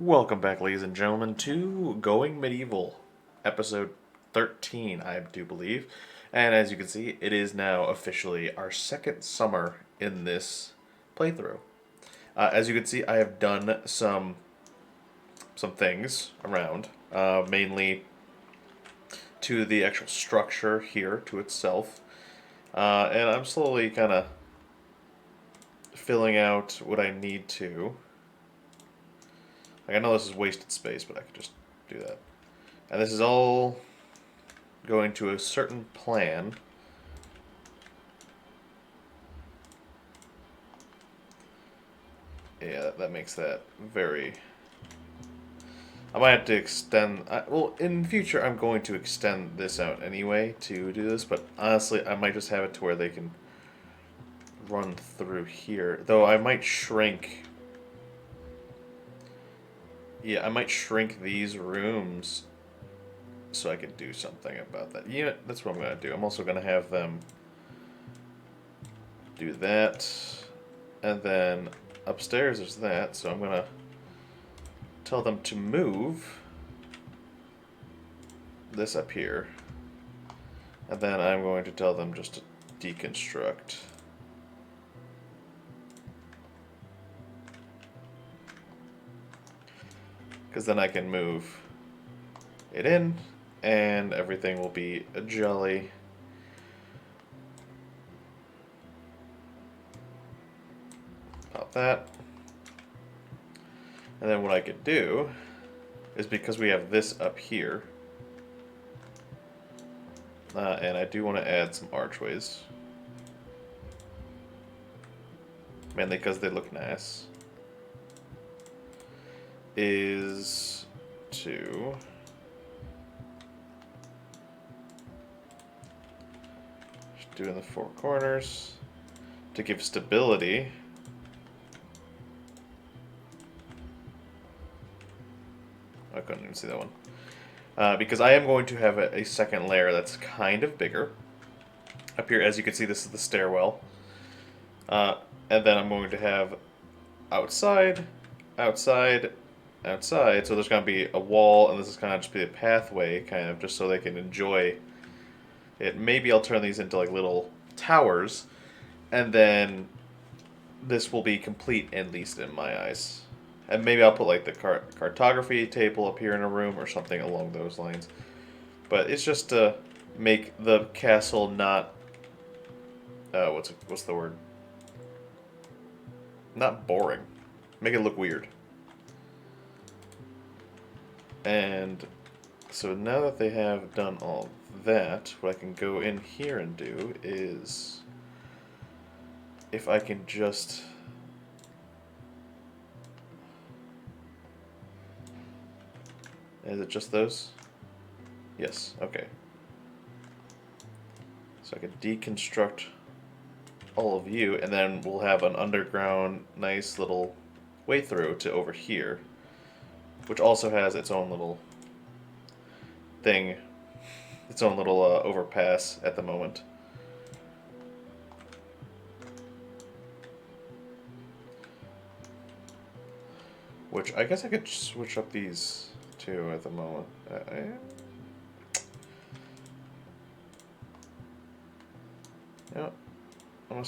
Welcome back, ladies and gentlemen, to Going Medieval, episode 13, I do believe. And as you can see, it is now officially our second summer in this playthrough. As you can see, I have done some things around, mainly to the actual structure here, to itself. And I'm slowly kind of filling out what I need to. Like, I know this is wasted space, but I could just do that. And this is all going to a certain plan. Yeah, that makes that very... I might have to extend... well, in future, I'm going to extend this out anyway to do this, but honestly, I might just have it to where they can run through here. Though I might shrink... Yeah, I might shrink these rooms so I could do something about that. Yeah, that's what I'm going to do. I'm also going to have them do that. And then upstairs is that, so I'm going to tell them to move this up here. And then I'm going to tell them just to deconstruct. Because then I can move it in, and everything will be a jolly. Pop that. And then what I could do is, because we have this up here, and I do want to add some archways. Mainly because they look nice. Is to do in the four corners to give stability. I couldn't even see that one. Because I am going to have a second layer that's kind of bigger. Up here, as you can see, this is the stairwell. And then I'm going to have outside, outside, outside. So there's going to be a wall, and this is kind of just be a pathway, kind of, just so they can enjoy it. Maybe I'll turn these into like little towers, and then this will be complete, at least in my eyes. And maybe I'll put like the cartography table up here in a room or something along those lines. But it's just to make the castle not what's the word? Not boring. Make it look weird. And so now that they have done all that, what I can go in here and do is, if I can just... Is it just those? Yes, okay. So I can deconstruct all of you, and then we'll have an underground nice little way through to over here, which also has its own little thing, its own little overpass at the moment. Which I guess I could switch up these two at the moment. Yeah, I'm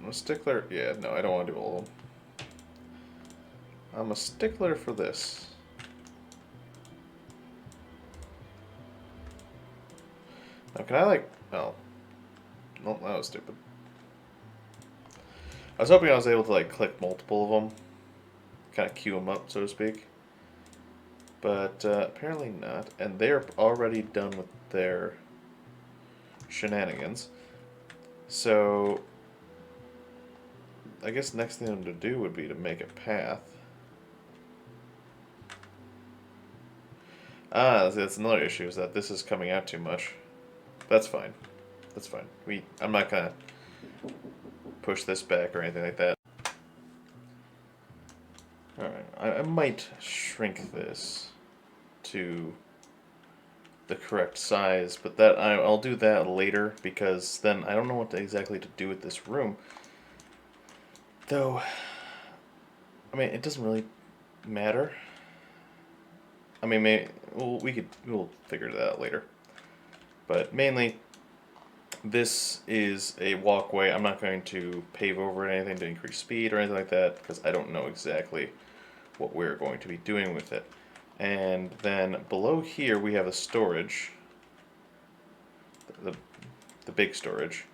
a stickler. Yeah, no, I don't want to do all of them. I'm a stickler for this. Now, can I, like... Oh. No, that was stupid. I was hoping I was able to, like, click multiple of them. Kind of queue them up, so to speak. But apparently not. And they're already done with their shenanigans. So I guess next thing to do would be to make a path. That's another issue, is that this is coming out too much. That's fine. That's fine. I'm not gonna push this back or anything like that. Alright, I might shrink this to the correct size, but that I'll do that later, because then I don't know what exactly to do with this room. Though, I mean, it doesn't really matter. I mean, we'll figure that out later. But mainly, this is a walkway. I'm not going to pave over anything to increase speed or anything like that because I don't know exactly what we're going to be doing with it. And then below here we have a storage, the, the big storage.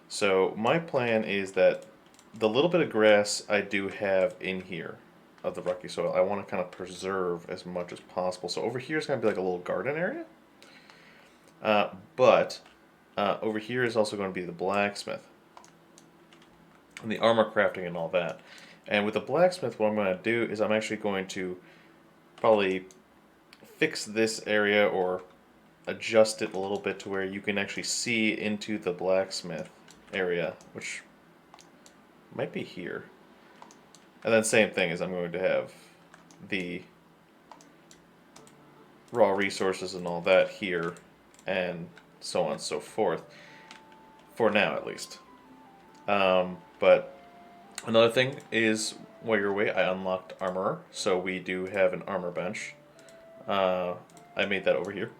So my plan is that the little bit of grass I do have in here of the rocky soil, I want to kind of preserve as much as possible. So over here is going to be like a little garden area. But over here is also going to be the blacksmith and the armor crafting and all that. And with the blacksmith, what I'm going to do is I'm actually going to probably fix this area or adjust it a little bit to where you can actually see into the blacksmith area, which might be here. And then same thing is I'm going to have the raw resources and all that here, and so on and so forth, for now at least. But another thing is, while you're away, I unlocked armorer, so we do have an armor bench. I made that over here.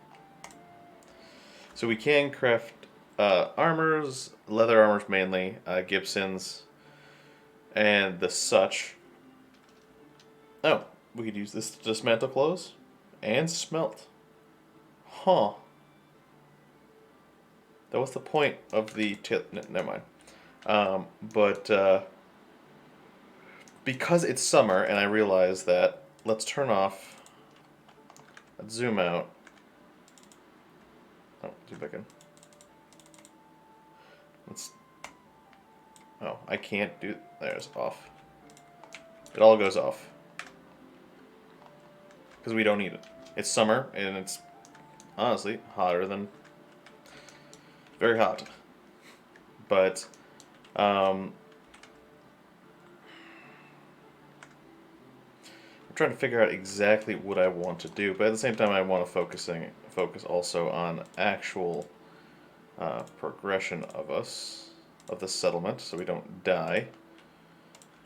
So we can craft armors, leather armors mainly, Gibsons, and the such. Oh, we could use this to dismantle clothes and smelt. Huh. That was the point of the never mind. Because it's summer and I realize that, let's turn off. Let's zoom out. Oh, zoom back in. Oh, I can't do. There's off. It all goes off. Because we don't need it. It's summer and it's honestly hotter than. Very hot. But, I'm trying to figure out exactly what I want to do, but at the same time I want to focus also on actual progression of the settlement, so we don't die.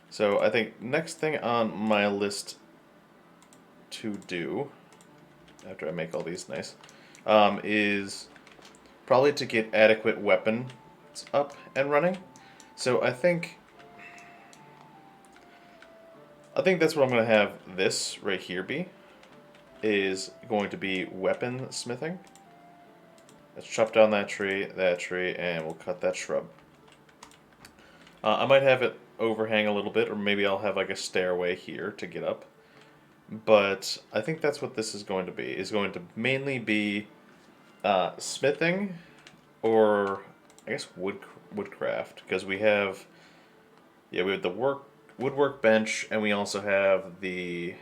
So I think next thing on my list to do, after I make all these nice, is probably to get adequate weapons up and running. So I think that's what I'm going to have this right here be, is going to be weapon smithing. Let's chop down that tree, and we'll cut that shrub. I might have it overhang a little bit, or maybe I'll have like a stairway here to get up. But I think that's what this is going to be. Is going to mainly be smithing, or I guess woodcraft, because we have the woodwork bench, and we also have the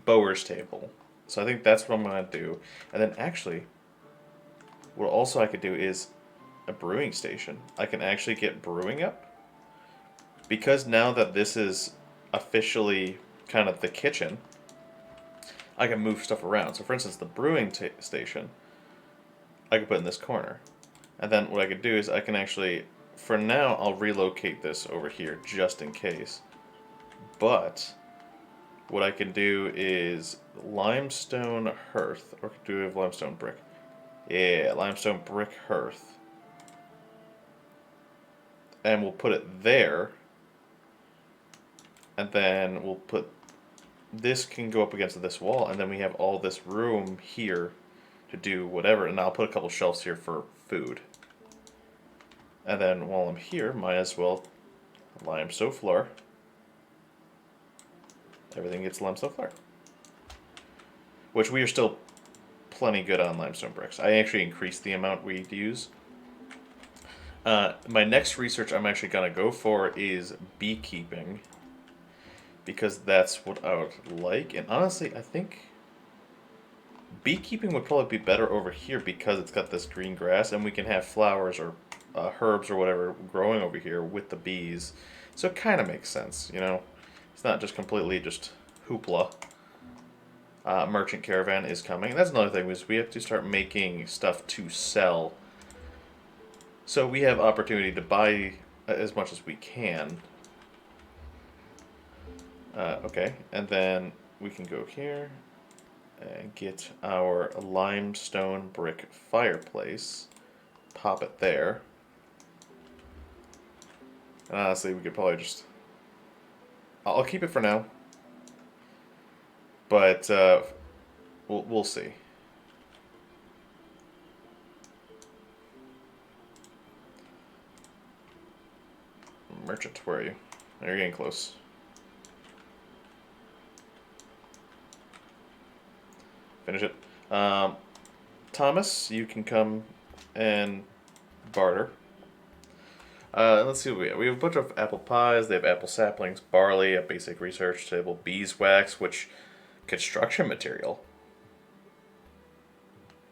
bower's table. So I think that's what I'm going to do. And then actually, what also I could do is a brewing station. I can actually get brewing up. Because now that this is officially kind of the kitchen, I can move stuff around. So for instance, the brewing station, I could put in this corner. And then what I could do is I can actually, for now, I'll relocate this over here just in case. But what I can do is limestone hearth, or do we have limestone brick? Yeah, limestone brick hearth. And we'll put it there. And then we'll put, this can go up against this wall, and then we have all this room here to do whatever. And I'll put a couple shelves here for food. And then while I'm here, might as well limestone floor. Everything gets limestone floor. Which we are still plenty good on limestone bricks. I actually increased the amount we use. My next research I'm actually going to go for is beekeeping, because that's what I would like. And honestly, I think beekeeping would probably be better over here because it's got this green grass, and we can have flowers or herbs or whatever growing over here with the bees. So it kind of makes sense, you know? It's not just completely just hoopla. Merchant caravan is coming. And that's another thing, is we have to start making stuff to sell. So we have opportunity to buy as much as we can. Okay, and then we can go here and get our limestone brick fireplace. Pop it there. And honestly, we could probably just... I'll keep it for now. But we'll see. Merchant, where are you? You're getting close. Finish it. Thomas, you can come and barter. Let's see what we have. We have a bunch of apple pies. They have apple saplings, barley, a basic research table, beeswax, which construction material.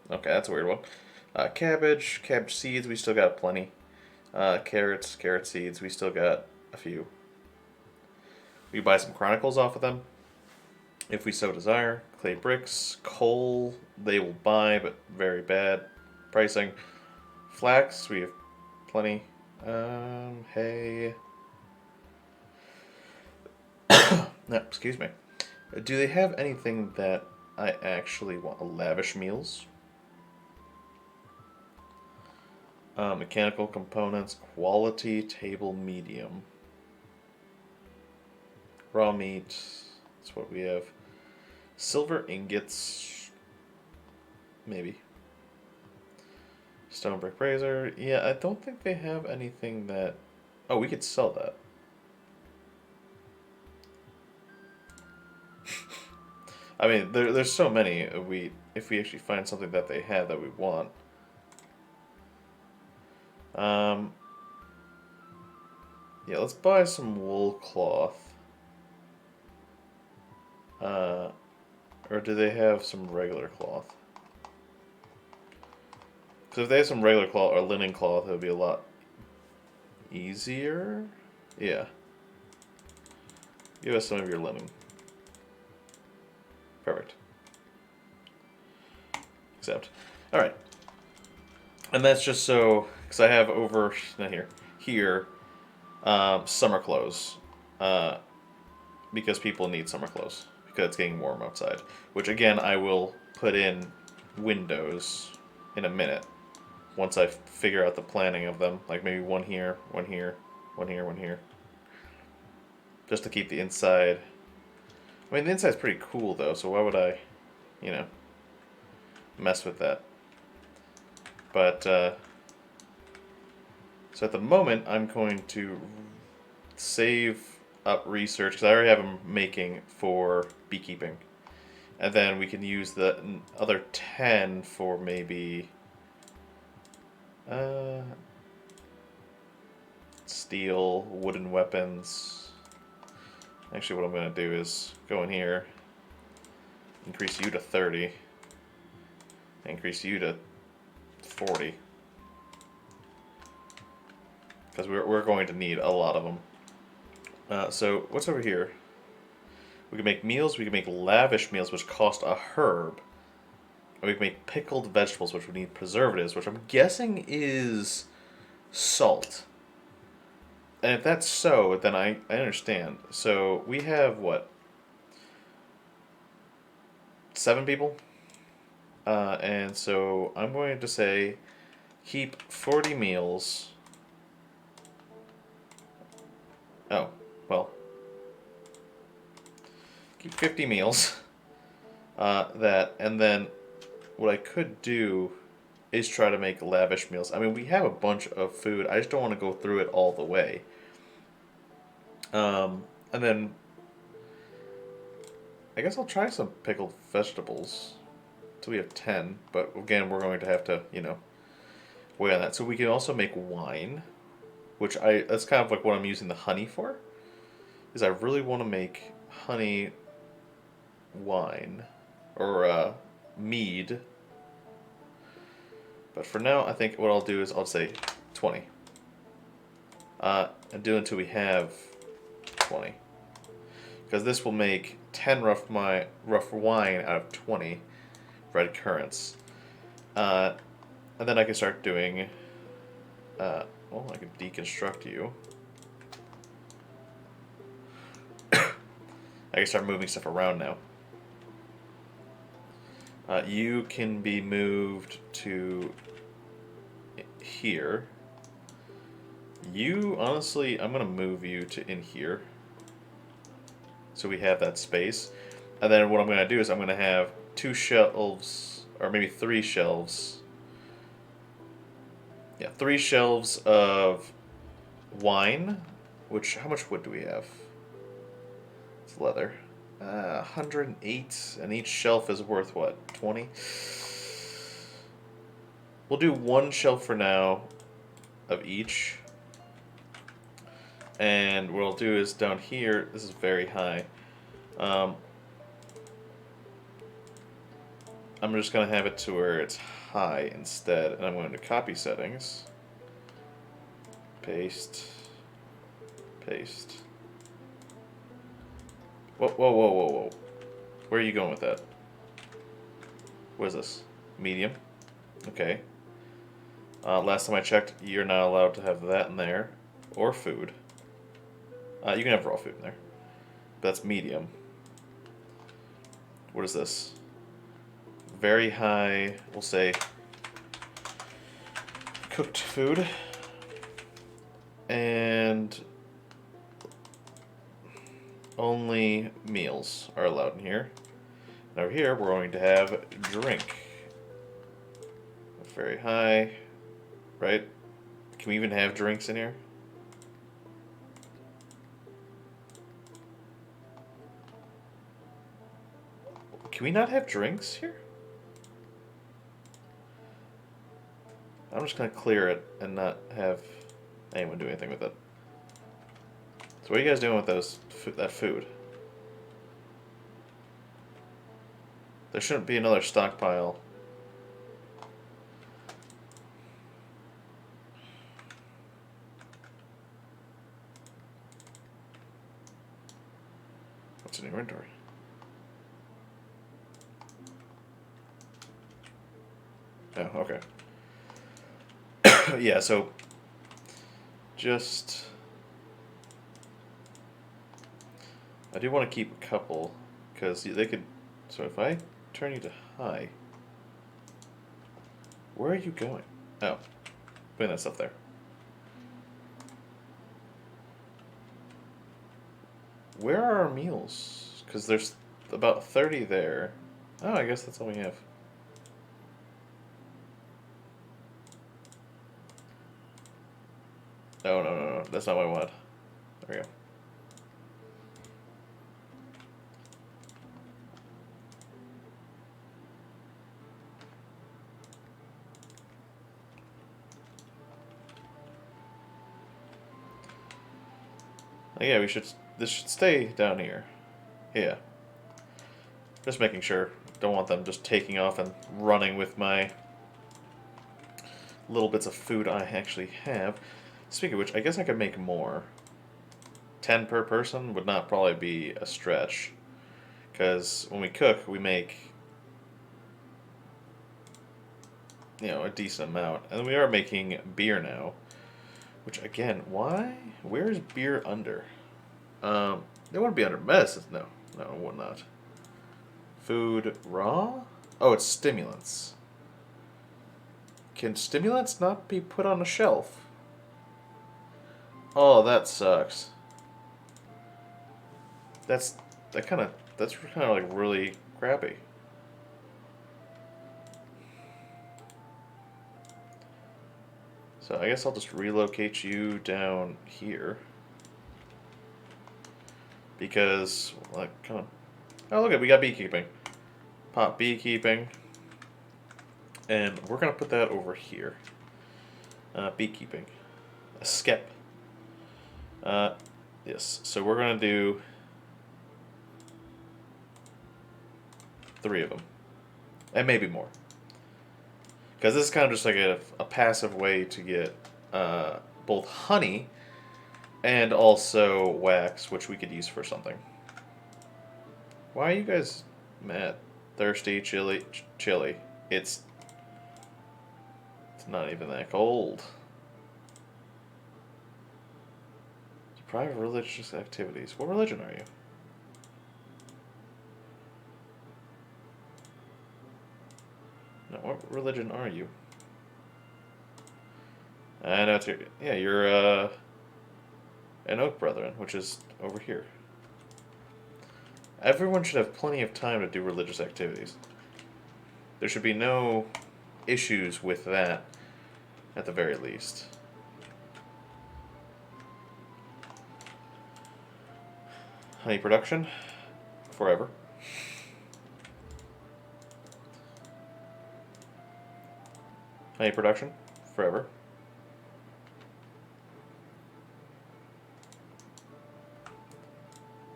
Okay, that's a weird one. Cabbage seeds, we still got plenty. Carrots, carrot seeds, we still got a few. We buy some chronicles off of them, if we so desire. Clay bricks, coal, they will buy, but very bad pricing. Flax, we have plenty. Hay. No, excuse me. Do they have anything that I actually want? Lavish meals? Mechanical components, quality, table, medium. Raw meat, that's what we have. Silver ingots, maybe. Stone brick razor, yeah, I don't think they have anything that... Oh, we could sell that. I mean, there's so many. If we actually find something that they have that we want. Yeah, let's buy some wool cloth. Or do they have some regular cloth? Because if they have some regular cloth or linen cloth, it would be a lot easier. Yeah. Give us some of your linen. Perfect. Accept. Alright. And that's just so, because I have over, not here, summer clothes. Because people need summer clothes. Because it's getting warm outside. Which, again, I will put in windows in a minute. Once I figure out the planning of them. Like maybe one here, one here, one here, one here. Just to keep the inside. I mean, the inside's pretty cool, though, so why would I, you know, mess with that? But, so at the moment, I'm going to save up research, because I already have them making for beekeeping. And then we can use the other 10 for maybe steel, wooden weapons. Actually, what I'm going to do is go in here, increase you to 30, increase you to 40. Because we're going to need a lot of them. So, what's over here? We can make meals, we can make lavish meals, which cost a herb. And we can make pickled vegetables, which would need preservatives, which I'm guessing is salt. And if that's so, then I understand. So, we have, what? 7 people? And so, I'm going to say, keep 40 meals. Oh, well. Keep 50 meals. And then what I could do is try to make lavish meals. I mean, we have a bunch of food. I just don't want to go through it all the way. And then I guess I'll try some pickled vegetables. So we have 10, but again, we're going to have to, you know, weigh on that. So we can also make wine, which that's kind of like what I'm using the honey for. Is I really want to make honey wine or mead. But for now, I think what I'll do is I'll say 20. And do until we have 20. Because this will make 10 rough wine out of 20 red currants. And then I can start doing... well, I can deconstruct you. I can start moving stuff around now. You can be moved to here. You, honestly, I'm going to move you to in here. So we have that space. And then what I'm going to do is I'm going to have 2 shelves, or maybe 3 shelves. Yeah, 3 shelves of wine. Which, how much wood do we have? It's leather. 108. And each shelf is worth what? 20? We'll do 1 shelf for now of each. And what I'll do is down here, this is very high. I'm just going to have it to where it's high instead. And I'm going to copy settings. Paste. Paste. Whoa, whoa, whoa, whoa, whoa. Where are you going with that? What is this? Medium. Okay. Last time I checked, you're not allowed to have that in there. Or food. You can have raw food in there. But that's medium. What is this? Very high, we'll say, cooked food. And only meals are allowed in here. And over here, we're going to have drink. Very high, right? Can we even have drinks in here? Can we not have drinks here? I'm just going to clear it and not have anyone do anything with it. So what are you guys doing with that food? There shouldn't be another stockpile. What's in your inventory? Oh, okay. Yeah, so just I do want to keep a couple because they could. So if I turn you to high, where are you going? Oh, putting that stuff there. Where are our meals? Because there's about 30 there. Oh, I guess that's all we have. Oh, no, no, no. That's not what I want. There we go. Oh, yeah, this should stay down here. Yeah. Just making sure. Don't want them just taking off and running with my little bits of food I actually have. Speaking of which, I guess I could make more. 10 per person would not probably be a stretch. Because when we cook, we make, a decent amount. And we are making beer now. Which, again, why? Where is beer under? It wouldn't be under medicine. No, it would not. Food raw? Oh, it's stimulants. Can stimulants not be put on a shelf? Oh, that sucks. That's kind of like really crappy. So I guess I'll just relocate you down here. Because, like, come on. Oh, look, we got beekeeping. Pop beekeeping. And we're going to put that over here. Beekeeping. A skep. Yes, so we're going to do 3 of them. And maybe more. Because this is kind of just like a passive way to get both honey and also wax, which we could use for something. Why are you guys mad? Thirsty, chilly. It's not even that cold. Private religious activities. What religion are you? Now, what religion are you? I know it's your, yeah, you're an Oak Brethren, which is over here. Everyone should have plenty of time to do religious activities. There should be no issues with that, at the very least. Honey production, forever. Honey production, forever.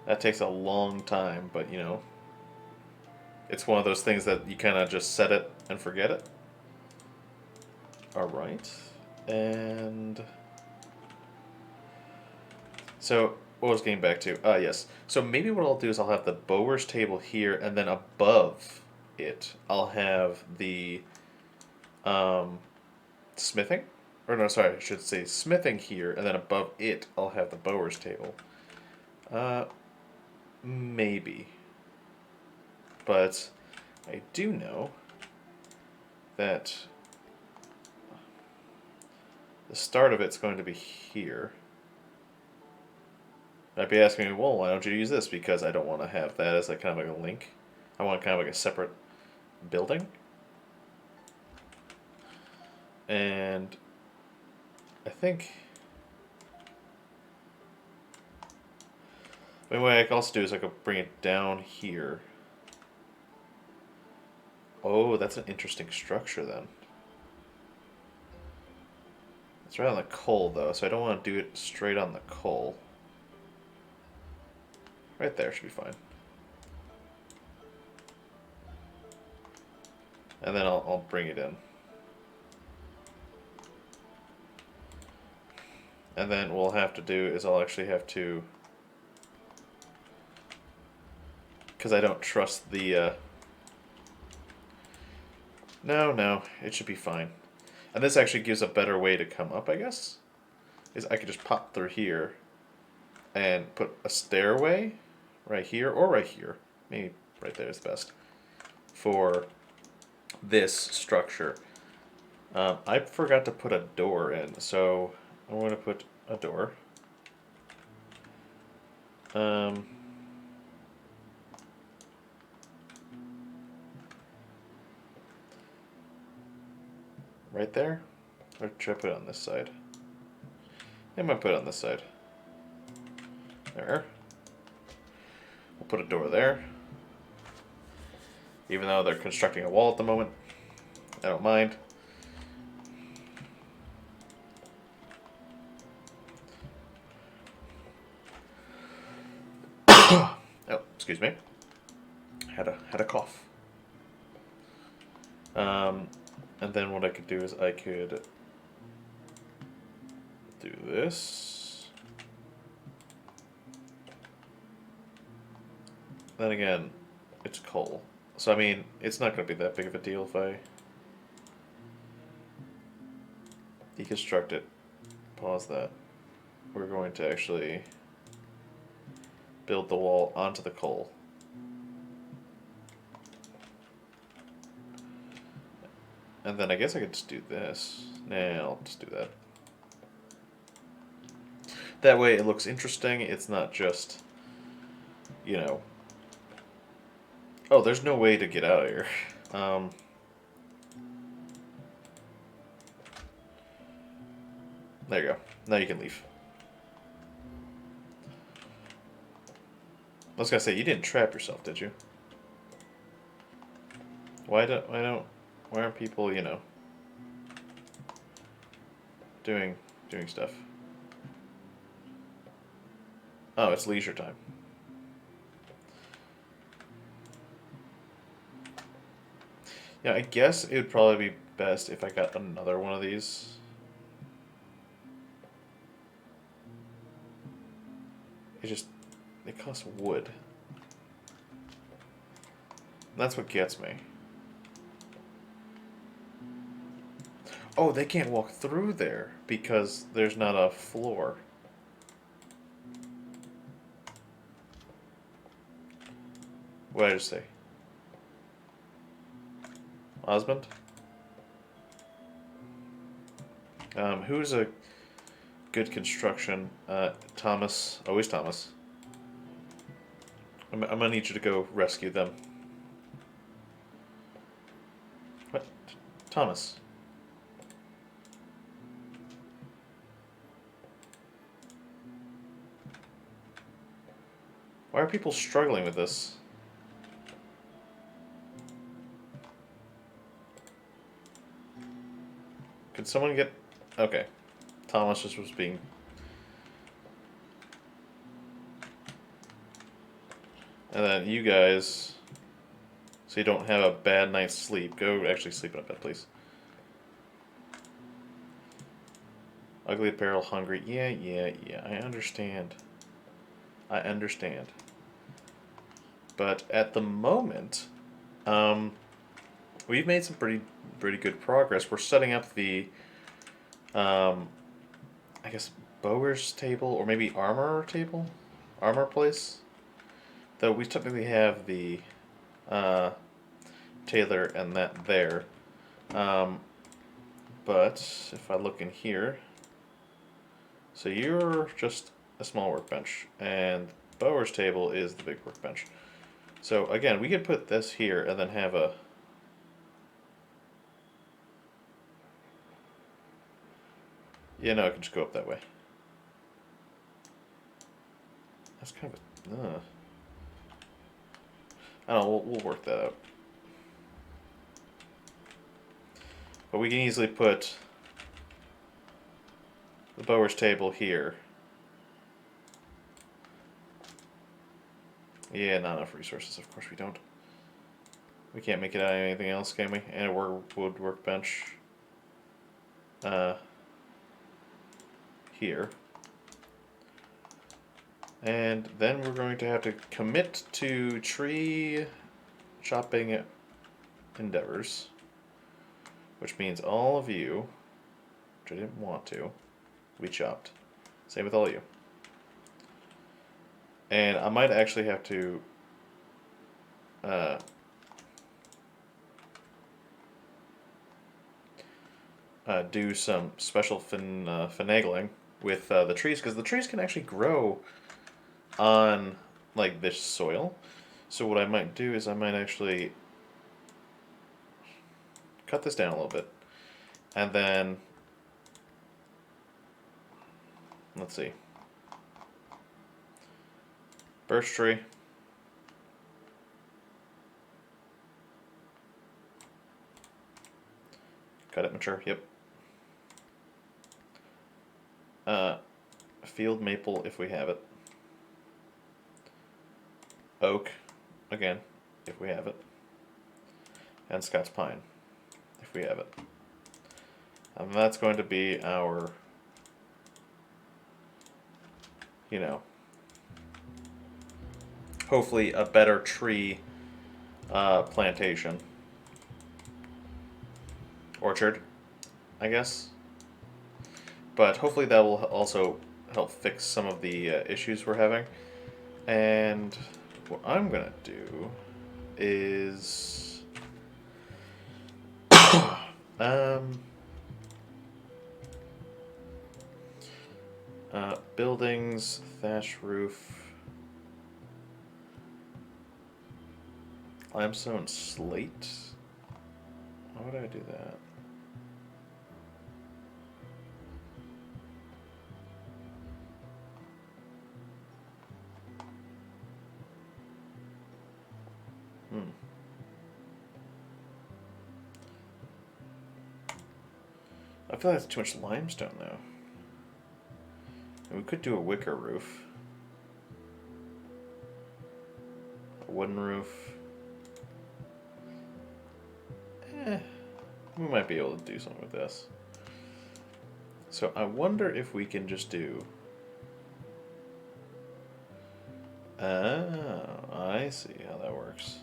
That takes a long time, but you know, it's one of those things that you kind of just set it and forget it. Alright. And so, what was getting back to? Yes. So maybe what I'll do is I'll have the Bower's table here, and then above it, I'll have the smithing. Or no, sorry, I should say smithing here, and then above it, I'll have the Bower's table. Maybe. But I do know that the start of it's going to be here. I'd be asking me, well, why don't you use this? Because I don't want to have that as like kind of like a link. I want kind of like a separate building. And I think, I mean, what I could also do is I could bring it down here. Oh, that's an interesting structure then. It's right on the coal though, so I don't want to do it straight on the coal. Right there should be fine. And then I'll bring it in. And then what we'll have to do is I'll actually have to, because I don't trust the, no, it should be fine. And this actually gives a better way to come up, I guess. Is I could just pop through here and put a stairway right here or right here. Maybe right there is best for this structure. I forgot to put a door in, so I'm going to put a door. Right there? Or should I put it on this side? I might put it on this side. There. We'll put a door there. Even though they're constructing a wall at the moment, I don't mind. Oh, excuse me. Had a cough. And then what I could do is I could do this. Then again, it's coal. So I mean, it's not going to be that big of a deal if I deconstruct it. Pause that. We're going to actually build the wall onto the coal. And then I guess I could just do this. Nah, I'll just do that. That way it looks interesting. It's not just, you know... Oh, there's no way to get out of here. There you go. Now you can leave. I was gonna say, you didn't trap yourself, did you? Why aren't people, you know, doing stuff? Oh, it's leisure time. Yeah, I guess it would probably be best if I got another one of these. It costs wood. And that's what gets me. Oh, they can't walk through there because there's not a floor. What did I just say? Osmond? Who's a good construction? Thomas. Always Thomas. I'm gonna need you to go rescue them. What? Thomas. Why are people struggling with this? Could someone get... Okay. Thomas just was being... And then you guys... So you don't have a bad night's sleep. Go actually sleep in a bed, please. Ugly apparel, hungry. Yeah. I understand. But at the moment, we've made some pretty good progress. We're setting up the, I guess, Bower's table, or maybe armor table? Armor place? Though we technically have the tailor and that there. But if I look in here, so you're just a small workbench, and Bower's table is the big workbench. So again, we could put this here and then have a... Yeah, no, I can just go up that way. That's kind of a... I don't know, we'll work that out. But we can easily put the Bower's table here. Yeah, not enough resources, of course we don't. We can't make it out of anything else, can we? And a wood workbench. Here. And then we're going to have to commit to tree chopping endeavors. Which means all of you, which I didn't want to, we chopped. Same with all of you. And I might actually have to do some special finagling with the trees, because the trees can actually grow on like this soil. So what I might do is I might actually cut this down a little bit, and then let's see, birch tree, cut it mature, yep. Field maple if we have it. Oak, again, if we have it. And Scots pine, if we have it. And that's going to be our, you know, hopefully a better tree plantation. Orchard, I guess. But hopefully that will also help fix some of the issues we're having. And what I'm gonna do is buildings, thatch roof, limestone slate. Why would I do that? I feel like that's too much limestone, though. And we could do a wicker roof. A wooden roof. We might be able to do something with this. So I wonder if we can just do... Oh, I see how that works.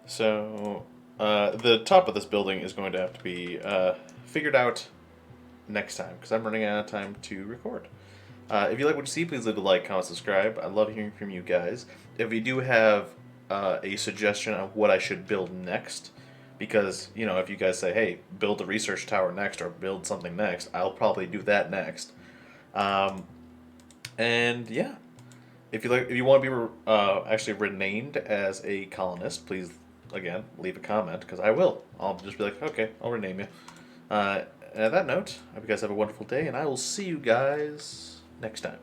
So... the top of this building is going to have to be figured out next time, because I'm running out of time to record. If you like what you see, please leave a like, comment, subscribe. I love hearing from you guys. If you do have a suggestion of what I should build next, because if you guys say, hey, build a research tower next or build something next, I'll probably do that next. And yeah, if you want to be actually renamed as a colonist, please again leave a comment because I will. I'll just be like, okay, I'll rename you. And at that note, I hope you guys have a wonderful day, and I will see you guys next time.